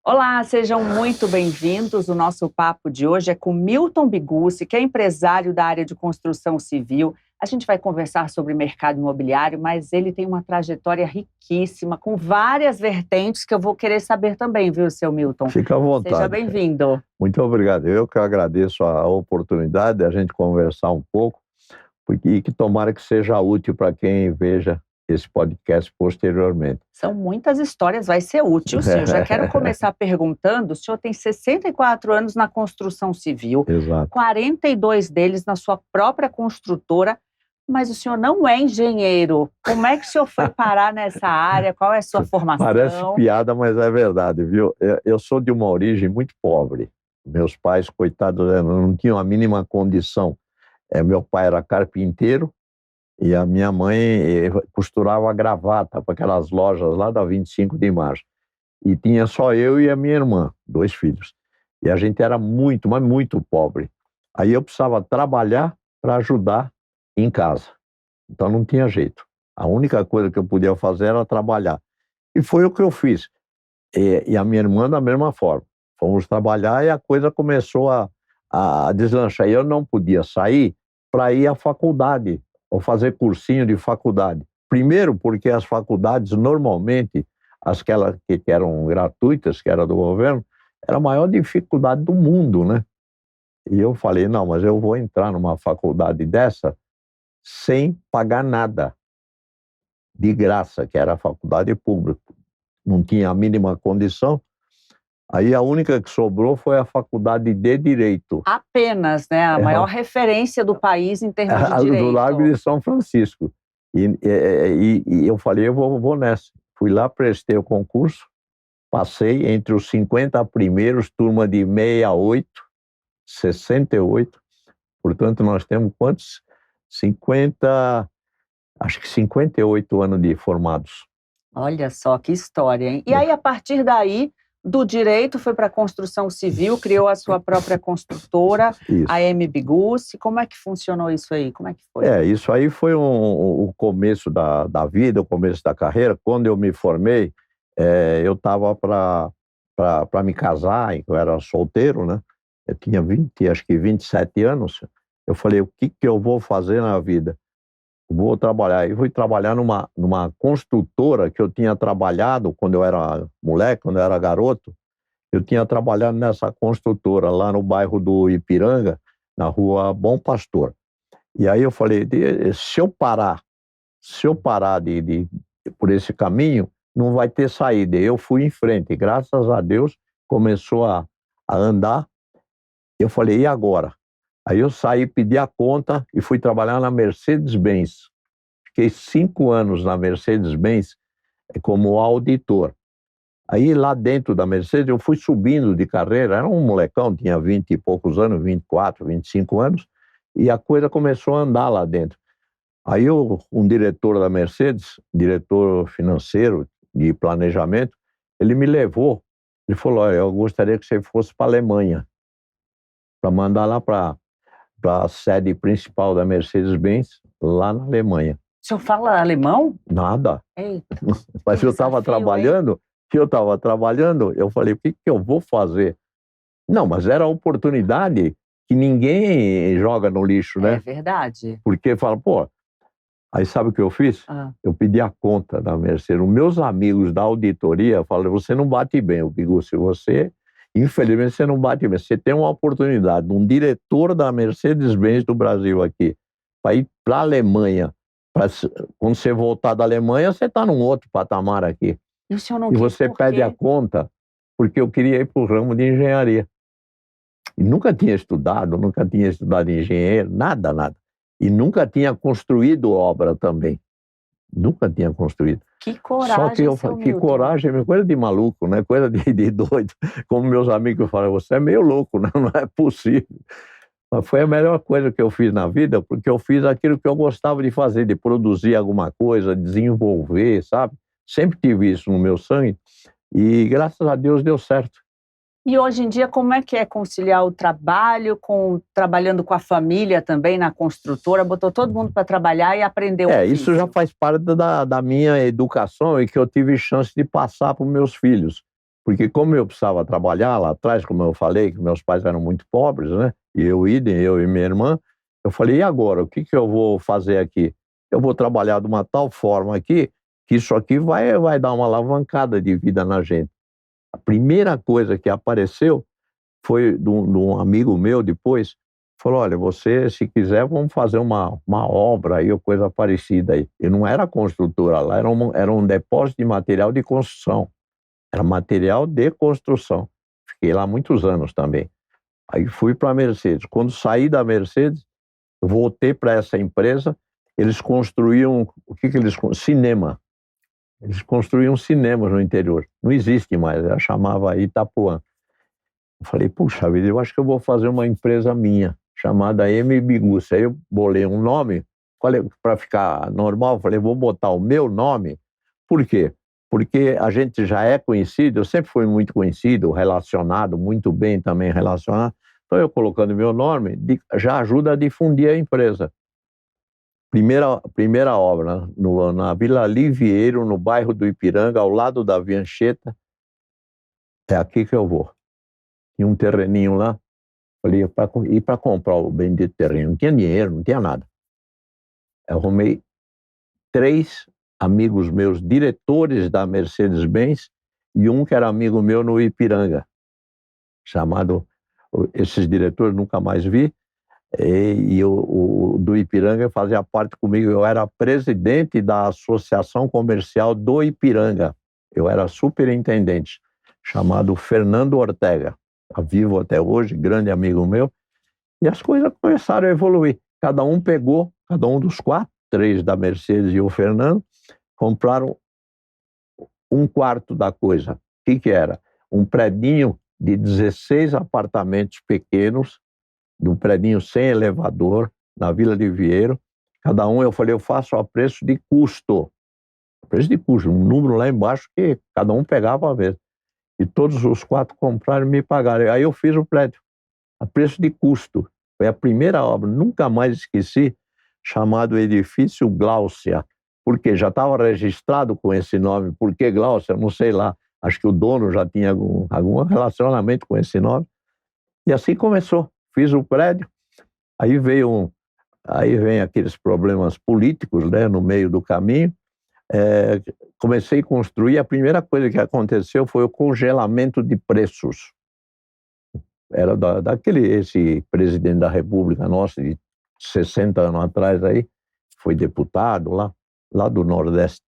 Olá, sejam muito bem-vindos. O nosso papo de hoje é com Milton Bigucci, que é empresário da área de construção civil. A gente vai conversar sobre mercado imobiliário, mas ele tem uma trajetória riquíssima, com várias vertentes que eu vou querer saber também, viu, seu Milton? Fica à vontade. Seja bem-vindo. Muito obrigado. Eu que agradeço a oportunidade de a gente conversar um pouco, e que tomara que seja útil para quem veja esse podcast posteriormente. São muitas histórias, vai ser útil, sim. Eu já quero começar perguntando, o senhor tem 64 anos na construção civil, Exato. 42 deles na sua própria construtora, mas o senhor não é engenheiro. Como é que o senhor foi parar nessa área? Qual é a sua formação? Parece piada, mas é verdade, viu? Eu sou de uma origem muito pobre. Meus pais, coitados, não tinham a mínima condição. Meu pai era carpinteiro e a minha mãe costurava gravata para aquelas lojas lá da 25 de março. E tinha só eu e a minha irmã, 2 filhos. E a gente era muito, mas muito pobre. Aí eu precisava trabalhar para ajudar em casa. Então não tinha jeito. A única coisa que eu podia fazer era trabalhar. E foi o que eu fiz. E a minha irmã da mesma forma. Fomos trabalhar e a coisa começou a deslanchar. E eu não podia sair para ir à faculdade, ou fazer cursinho de faculdade. Primeiro porque as faculdades, normalmente, aquelas que eram gratuitas, que era do governo, era a maior dificuldade do mundo, né? E eu falei, não, mas eu vou entrar numa faculdade dessa sem pagar nada, de graça, que era a faculdade pública. Não tinha a mínima condição. Aí a única que sobrou foi a faculdade de Direito. Apenas, né? A maior referência do país em termos de direito. Do Largo de São Francisco. E eu falei, eu vou nessa. Fui lá, prestei o concurso, passei entre os 50 primeiros, turma de 68, 68. Portanto, nós temos quantos? 50, acho que 58 anos de formados. Olha só que história, hein? E aí, a partir daí, do direito, foi para a construção civil, criou a sua própria construtora, Isso. a M. Bigucci. Como é que funcionou isso aí? Como é que foi? Isso aí foi o começo da vida, o começo da carreira. Quando eu me formei, eu estava para me casar, eu era solteiro, né? Eu tinha acho que 27 anos. Eu falei, o que eu vou fazer na vida? Vou trabalhar. E fui trabalhar numa construtora que eu tinha trabalhado quando eu era moleque, quando eu era garoto. Eu tinha trabalhado nessa construtora lá no bairro do Ipiranga, na rua Bom Pastor. E aí eu falei, se eu parar por esse caminho, não vai ter saída. Eu fui em frente, e graças a Deus começou a andar. Eu falei, e agora? Aí eu saí, pedi a conta e fui trabalhar na Mercedes-Benz. Fiquei 5 anos na Mercedes-Benz como auditor. Aí lá dentro da Mercedes eu fui subindo de carreira, era um molecão, tinha 20 e poucos anos, 24, 25 anos, e a coisa começou a andar lá dentro. Aí um diretor da Mercedes, diretor financeiro de planejamento, ele me levou, ele falou, olha, eu gostaria que você fosse para a Alemanha, para mandar lá para a sede principal da Mercedes-Benz, lá na Alemanha. O senhor fala alemão? Nada. Eita. Mas eu estava trabalhando, eu falei, o que eu vou fazer? Não, mas era a oportunidade que ninguém joga no lixo, né? É verdade. Porque fala, pô, aí sabe o que eu fiz? Eu pedi a conta da Mercedes. Os meus amigos da auditoria falaram, você não bate bem, Bigucci, infelizmente você não bate bem. Você tem uma oportunidade de um diretor da Mercedes-Benz do Brasil aqui, para ir para a Alemanha. Quando você voltar da Alemanha, você está num outro patamar aqui. E o senhor não E você pede a conta, porque eu queria ir para o ramo de engenharia. E nunca tinha estudado engenheiro, nada. E nunca tinha construído obra também. Nunca tinha construído. Que coragem, Só que coragem é coisa de maluco, né? Coisa de doido. Como meus amigos falam, você é meio louco, né? Não é possível. Mas foi a melhor coisa que eu fiz na vida, porque eu fiz aquilo que eu gostava de fazer, de produzir alguma coisa, desenvolver, sabe? Sempre tive isso no meu sangue e graças a Deus deu certo. E hoje em dia, como é que é conciliar o trabalho trabalhando com a família também na construtora? Botou todo mundo para trabalhar e aprender o ofício. Isso já faz parte da minha educação e que eu tive chance de passar para os meus filhos. Porque como eu precisava trabalhar lá atrás, como eu falei, que meus pais eram muito pobres, né? E eu e minha irmã, eu falei, e agora? O que eu vou fazer aqui? Eu vou trabalhar de uma tal forma aqui, que isso aqui vai dar uma alavancada de vida na gente. A primeira coisa que apareceu foi de um amigo meu depois, falou, olha, você, se quiser, vamos fazer uma obra aí, ou coisa parecida aí. E não era construtora lá, era um depósito de material de construção. Era material de construção. Fiquei lá muitos anos também. Aí fui para a Mercedes. Quando saí da Mercedes, voltei para essa empresa, eles construíam, o que eles cinema. Eles construíam cinemas no interior. Não existe mais, ela chamava Itapuã. Eu falei, puxa vida, eu acho que eu vou fazer uma empresa minha, chamada M. Bigucci. Aí eu bolei um nome, para ficar normal, falei, vou botar o meu nome. Por quê? Porque a gente já é conhecido, eu sempre fui muito conhecido, relacionado, muito bem também relacionado. Então eu colocando meu nome, já ajuda a difundir a empresa. Primeira obra, na Vila Livieiro, no bairro do Ipiranga, ao lado da Via Anchieta. É aqui que eu vou. Tinha um terreninho lá, falei, para comprar o bendito terreno, não tinha dinheiro, não tinha nada. Eu arrumei 3 amigos meus, diretores da Mercedes-Benz, e um que era amigo meu no Ipiranga, esses diretores nunca mais vi, e o do Ipiranga fazia parte comigo, eu era presidente da Associação Comercial do Ipiranga, eu era superintendente, chamado Fernando Ortega, tá vivo até hoje, grande amigo meu, e as coisas começaram a evoluir, cada um dos 4, 3 da Mercedes e o Fernando, compraram 1/4 da coisa. O que era? Um predinho de 16 apartamentos pequenos, de um predinho sem elevador, na Vila Livieiro. Cada um, eu falei, eu faço a preço de custo. Preço de custo, um número lá embaixo que cada um pegava a vez. E todos os 4 compraram e me pagaram. Aí eu fiz o prédio, a preço de custo. Foi a primeira obra, nunca mais esqueci, chamado Edifício Gláucia, porque já estava registrado com esse nome. Por que Gláucia? Não sei lá. Acho que o dono já tinha algum relacionamento com esse nome. E assim começou. Fiz o prédio, aí vem aqueles problemas políticos, né, no meio do caminho. Comecei a construir, a primeira coisa que aconteceu foi o congelamento de preços. Era esse presidente da República nossa, de 60 anos atrás aí, foi deputado lá do Nordeste.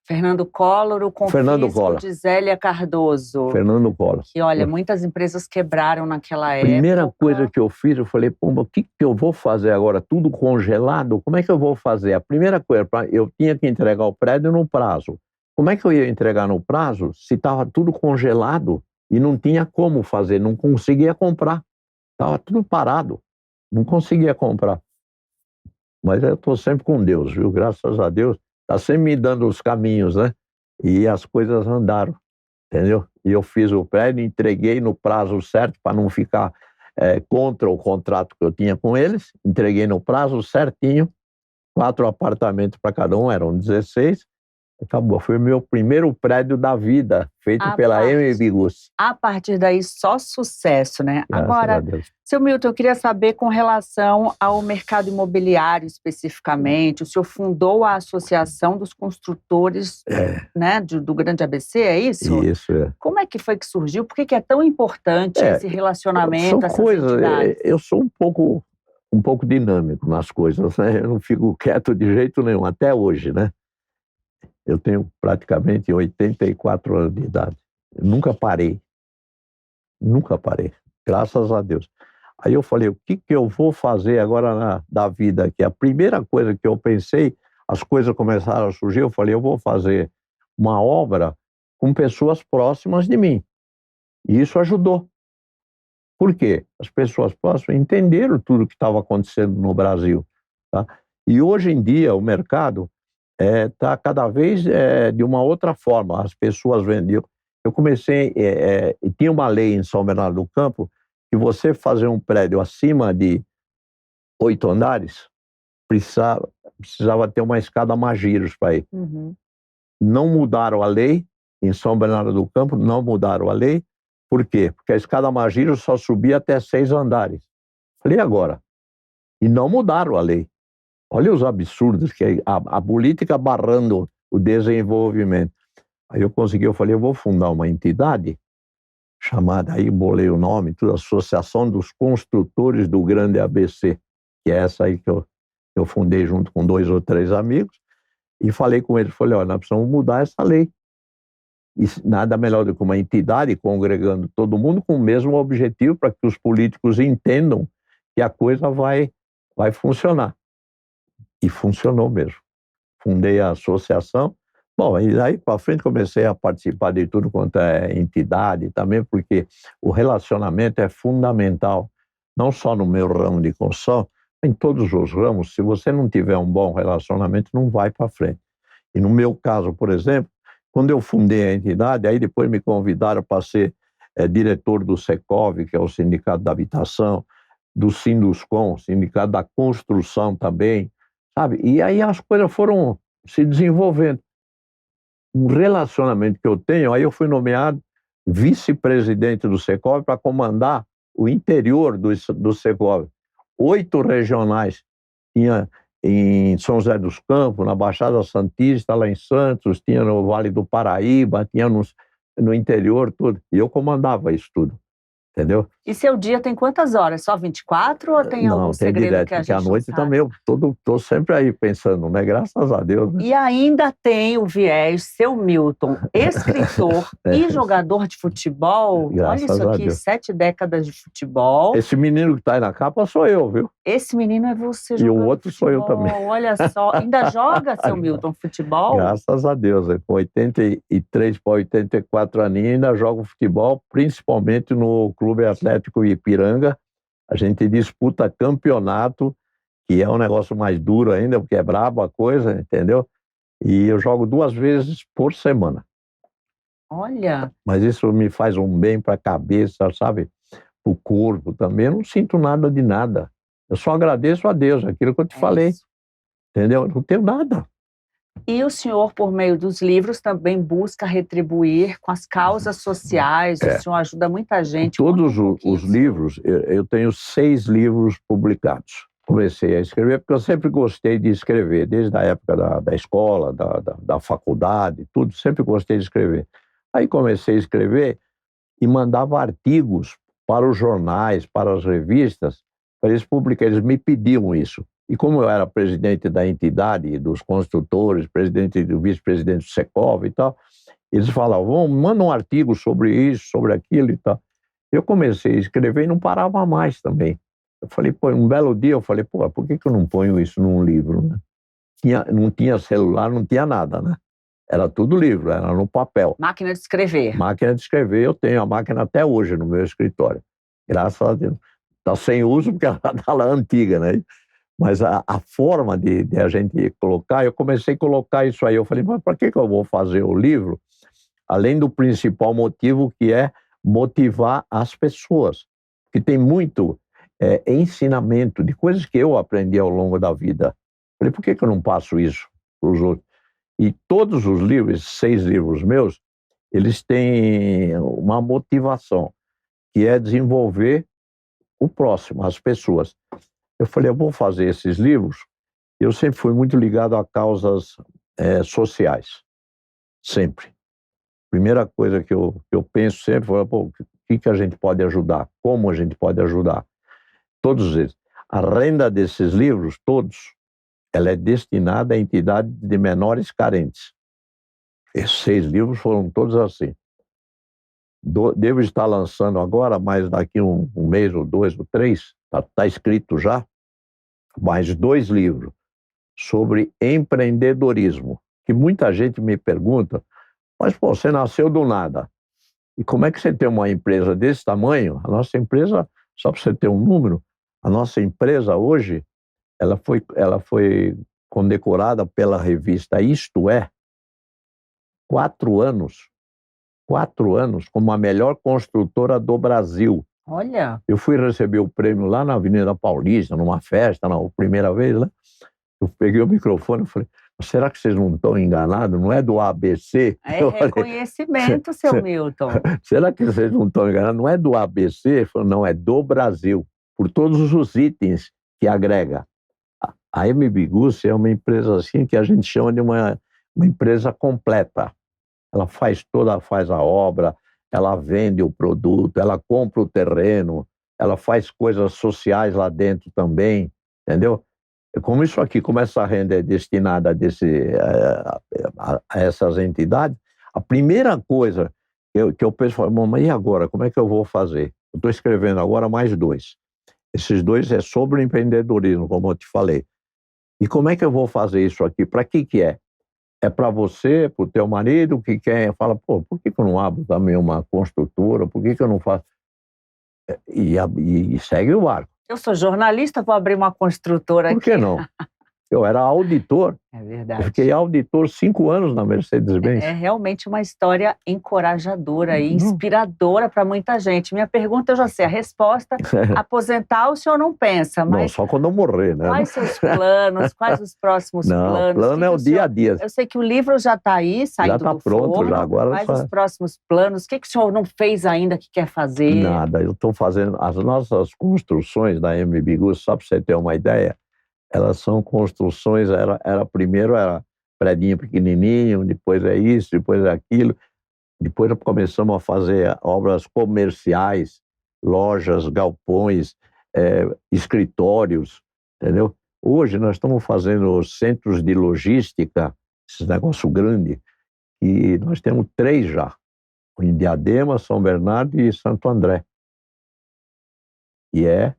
Fernando Collor, o confisco de Zélia Cardoso. Fernando Collor. Que, olha, muitas empresas quebraram naquela época. Primeira coisa que eu fiz, eu falei, pô, o que eu vou fazer agora? Tudo congelado? Como é que eu vou fazer? A primeira coisa, eu tinha que entregar o prédio no prazo. Como é que eu ia entregar no prazo se estava tudo congelado e não tinha como fazer, não conseguia comprar. Estava tudo parado, não conseguia comprar. Mas eu estou sempre com Deus, viu? Graças a Deus. Está sempre me dando os caminhos, né? E as coisas andaram, entendeu? E eu fiz o prédio, entreguei no prazo certo para não ficar contra o contrato que eu tinha com eles. Entreguei no prazo certinho, 4 apartamentos para cada um, eram 16. Acabou, foi o meu primeiro prédio da vida, feito pela M. Bigucci. A partir daí, só sucesso, né? Agora, seu Milton, eu queria saber com relação ao mercado imobiliário especificamente. O senhor fundou a Associação dos Construtores, né, do Grande ABC, é isso? Isso, é. Como é que foi que surgiu? Por que é tão importante esse relacionamento, essas entidades? Eu sou um pouco dinâmico nas coisas, né? Eu não fico quieto de jeito nenhum, até hoje, né? Eu tenho praticamente 84 anos de idade. Eu nunca parei, graças a Deus. Aí eu falei, o que eu vou fazer agora da vida aqui? A primeira coisa que eu pensei, as coisas começaram a surgir, eu falei, eu vou fazer uma obra com pessoas próximas de mim. E isso ajudou. Por quê? As pessoas próximas entenderam tudo o que estava acontecendo no Brasil. Tá? E hoje em dia o mercado está cada vez de uma outra forma. As pessoas vendiam. Eu comecei, tinha uma lei em São Bernardo do Campo que você fazer um prédio acima de 8 andares precisava ter uma escada Magiros para ir. Uhum. Não mudaram a lei em São Bernardo do Campo, não mudaram a lei. Por quê? Porque a escada Magiro só subia até 6 andares. Falei, agora? E não mudaram a lei. Olha os absurdos, que é a política barrando o desenvolvimento. Aí eu falei, eu vou fundar uma entidade chamada, aí bolei o nome, tudo, Associação dos Construtores do Grande ABC, que é essa aí que eu fundei junto com 2 ou 3 amigos, e falei com eles, falei, olha, nós precisamos mudar essa lei. E nada melhor do que uma entidade congregando todo mundo com o mesmo objetivo para que os políticos entendam que a coisa vai funcionar. E funcionou mesmo. Fundei a associação. Bom, e daí para frente comecei a participar de tudo quanto é entidade também, porque o relacionamento é fundamental, não só no meu ramo de construção, em todos os ramos. Se você não tiver um bom relacionamento, não vai para frente. E no meu caso, por exemplo, quando eu fundei a entidade, aí depois me convidaram para ser diretor do Secov, que é o Sindicato da Habitação, do Sinduscom, Sindicato da Construção também, sabe? E aí as coisas foram se desenvolvendo. Um relacionamento que eu tenho, aí eu fui nomeado vice-presidente do Secov para comandar o interior do Secov. 8 regionais. Tinha em São José dos Campos, na Baixada Santista, lá em Santos, tinha no Vale do Paraíba, tinha no interior, tudo. E eu comandava isso tudo, entendeu? E seu dia tem quantas horas? Só 24 ou tem algum segredo direto, que a gente porque à noite não sabe? também eu tô sempre aí pensando, né? Graças a Deus, né? E ainda tem o viés, seu Milton, escritor e jogador de futebol. Graças Olha isso a aqui, Deus. 7 décadas de futebol. Esse menino que está aí na capa sou eu, viu? Esse menino é você E o jogando outro sou eu futebol. também. Olha só, ainda joga, seu Milton, futebol? Graças a Deus, com 83 para 84 aninhos, ainda jogo futebol, principalmente no Clube Atlético Ipiranga. A gente disputa campeonato, que é um negócio mais duro ainda, porque é brabo a coisa, entendeu? E eu jogo 2 vezes por semana. Olha. Mas isso me faz um bem para a cabeça, sabe? Para o corpo também. Eu não sinto nada de nada. Eu só agradeço a Deus, aquilo que eu te falei. Isso. Entendeu? Eu não tenho nada. E o senhor, por meio dos livros, também busca retribuir com as causas sociais. O senhor ajuda muita gente. Todos os livros, eu tenho 6 livros publicados. Comecei a escrever porque eu sempre gostei de escrever, desde a época da escola, da faculdade, tudo, sempre gostei de escrever. Aí comecei a escrever e mandava artigos para os jornais, para as revistas, para eles publicarem. Eles me pediam isso. E como eu era presidente da entidade, dos construtores, presidente do vice-presidente do Secov e tal, eles falavam, manda um artigo sobre isso, sobre aquilo e tal. Eu comecei a escrever e não parava mais também. Eu falei, pô, um belo dia eu falei, pô, por que eu não ponho isso num livro, né? Não tinha celular, não tinha nada, né? Era tudo livro, era no papel. Máquina de escrever. Máquina de escrever, eu tenho a máquina até hoje no meu escritório. Graças a Deus. Está sem uso porque ela está lá antiga, né? Mas a forma de a gente colocar, eu comecei a colocar isso aí. Eu falei, mas para que eu vou fazer o livro? Além do principal motivo, que é motivar as pessoas. Que tem muito ensinamento de coisas que eu aprendi ao longo da vida. Eu falei, por que eu não passo isso para os outros? E todos os livros, 6 livros meus, eles têm uma motivação, que é desenvolver o próximo, as pessoas. Eu falei, eu vou fazer esses livros. Eu sempre fui muito ligado a causas sociais. Sempre. Primeira coisa que eu penso sempre foi, pô, o que a gente pode ajudar? Como a gente pode ajudar? Todos eles. A renda desses livros, todos, ela é destinada a entidades de menores carentes. Esses 6 livros foram todos assim. Devo estar lançando agora, mas daqui um mês ou 2 ou 3, está escrito já, mais 2 livros sobre empreendedorismo, que muita gente me pergunta, mas pô, você nasceu do nada, e como é que você tem uma empresa desse tamanho? A nossa empresa, só para você ter um número, a nossa empresa hoje, ela foi condecorada pela revista Isto É, 4 anos como a melhor construtora do Brasil. Olha. Eu fui receber o prêmio lá na Avenida Paulista, numa festa, na primeira vez, né? Eu peguei o microfone e falei, será que vocês não estão enganados? Não é do ABC? É reconhecimento, seu Milton. Será que vocês não estão enganados? Não é do ABC? Ele falou, não, é do Brasil, por todos os itens que agrega. A MB Gussi é uma empresa assim que a gente chama de uma empresa completa. Ela faz a obra, ela vende o produto, ela compra o terreno, ela faz coisas sociais lá dentro também, entendeu? Como isso aqui, como essa renda é destinada a essas entidades, a primeira coisa que eu penso, mamãe, e agora? Como é que eu vou fazer? Eu estou escrevendo agora mais 2. Esses 2 é sobre o empreendedorismo, como eu te falei. E como é que eu vou fazer isso aqui? Para que é? É para você, para o teu marido, que quer, fala, pô, por que eu não abro também uma construtora? Por que eu não faço? E segue o barco. Eu sou jornalista, vou abrir uma construtora aqui. Por que não? Eu era auditor. É verdade. Eu fiquei auditor 5 anos na Mercedes-Benz. É realmente uma história encorajadora e inspiradora para muita gente. Minha pergunta, eu já sei a resposta. Aposentar o senhor não pensa, mas... Não, só quando eu morrer, né? Quais seus planos? Quais os próximos planos? Não, o plano é o dia a dia. Eu sei que o livro já está aí, saindo do forno. Já está pronto, já. Agora quais os próximos planos? O que o senhor não fez ainda que quer fazer? Nada, eu estou fazendo... As nossas construções da MB Gussi, só para você ter uma ideia, elas são construções, primeiro era predinho pequenininho, depois é isso, depois é aquilo. Depois começamos a fazer obras comerciais, lojas, galpões, escritórios, entendeu? Hoje nós estamos fazendo centros de logística, esse negócio grande, e nós temos 3 já, em Diadema, São Bernardo e Santo André. E é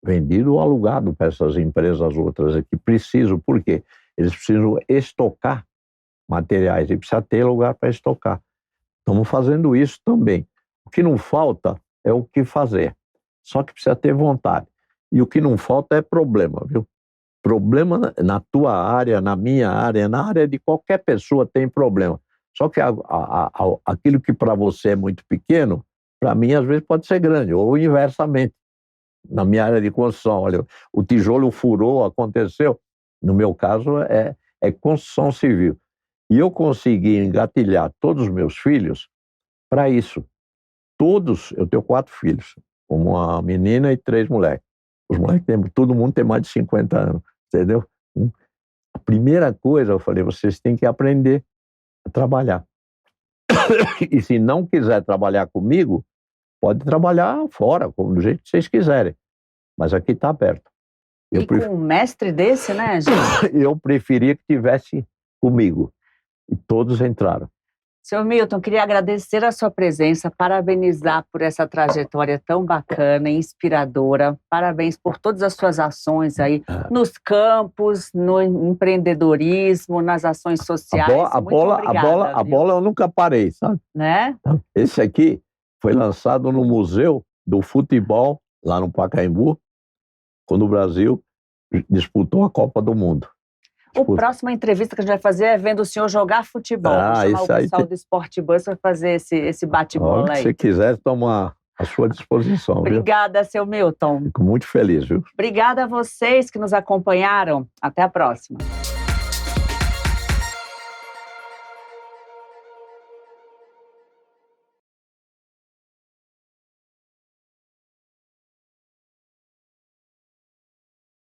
vendido ou alugado para essas empresas outras que precisam. Por quê? Eles precisam estocar materiais e precisa ter lugar para estocar. Estamos fazendo isso também. O que não falta é o que fazer. Só que precisa ter vontade. E o que não falta é problema, viu? Problema na tua área, na minha área, na área de qualquer pessoa tem problema. Só que aquilo que para você é muito pequeno, para mim às vezes pode ser grande, ou inversamente. Na minha área de construção, olha, o tijolo furou, aconteceu. No meu caso, é construção civil. E eu consegui engatilhar todos os meus filhos para isso. Todos, eu tenho 4 filhos, uma menina e 3 moleques. Os moleques, todo mundo tem mais de 50 anos, entendeu? A primeira coisa, eu falei, vocês têm que aprender a trabalhar. E se não quiser trabalhar comigo, pode trabalhar fora, do jeito que vocês quiserem. Mas aqui está aberto. Com um mestre desse, né, gente? Eu preferia que tivesse comigo. E todos entraram. Seu Milton, queria agradecer a sua presença, parabenizar por essa trajetória tão bacana e inspiradora. Parabéns por todas as suas ações aí, nos campos, no empreendedorismo, nas ações sociais. A bola eu nunca parei, sabe? Né? Esse aqui foi lançado no Museu do Futebol, lá no Pacaembu, quando o Brasil disputou a Copa do Mundo. A próxima entrevista que a gente vai fazer é vendo o senhor jogar futebol. Vou chamar o pessoal do Sport Bus para fazer esse bate-bola aí. Se você quiser, estou à sua disposição. Obrigada, seu Milton. Fico muito feliz, viu? Obrigada a vocês que nos acompanharam. Até a próxima.